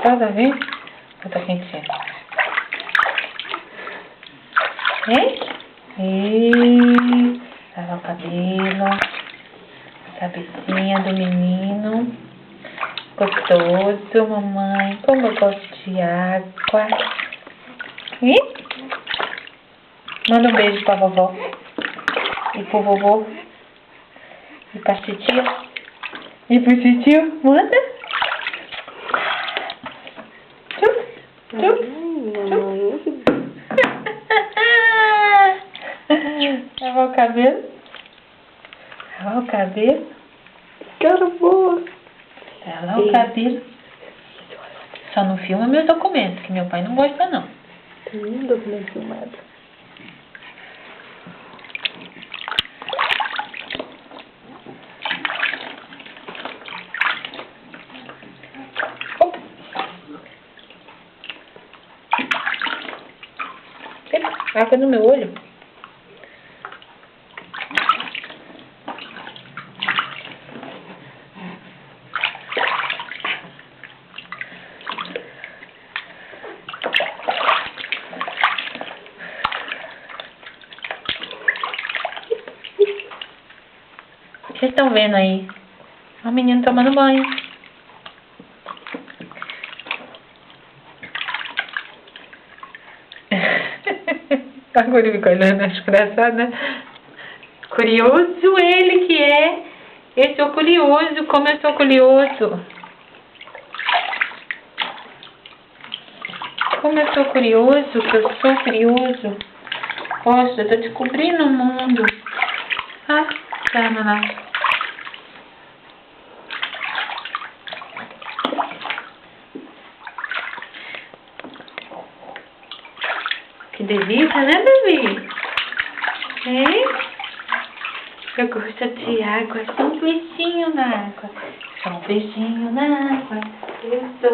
gostosa, viu? Ou tá quentinha? Hein? E lavar o cabelo. A cabecinha do menino. Gostoso, mamãe. Como eu gosto de água. E manda um beijo pra vovó. E pro vovô. E pra titia. E pro tio. Manda. Tchum. Tchum. Lavar o cabelo. Lavar o cabelo. Cara boa. Lavar o cabelo. Só não filma meus documentos, que meu pai não gosta não. Tem um documento filmado. Água no meu olho. O que vocês estão vendo aí? O menino tomando banho. Agora ele ficou olhando, acho engraçado, né? Curioso ele que é. Eu sou curioso, como eu sou curioso. Como eu sou curioso, que eu sou curioso. Poxa, eu tô descobrindo o mundo. Ah, tá, lá. Que delícia, né, bebê? Hein? Eu gosto de água. Só um beijinho na água. Só um beijinho na água. Eu sou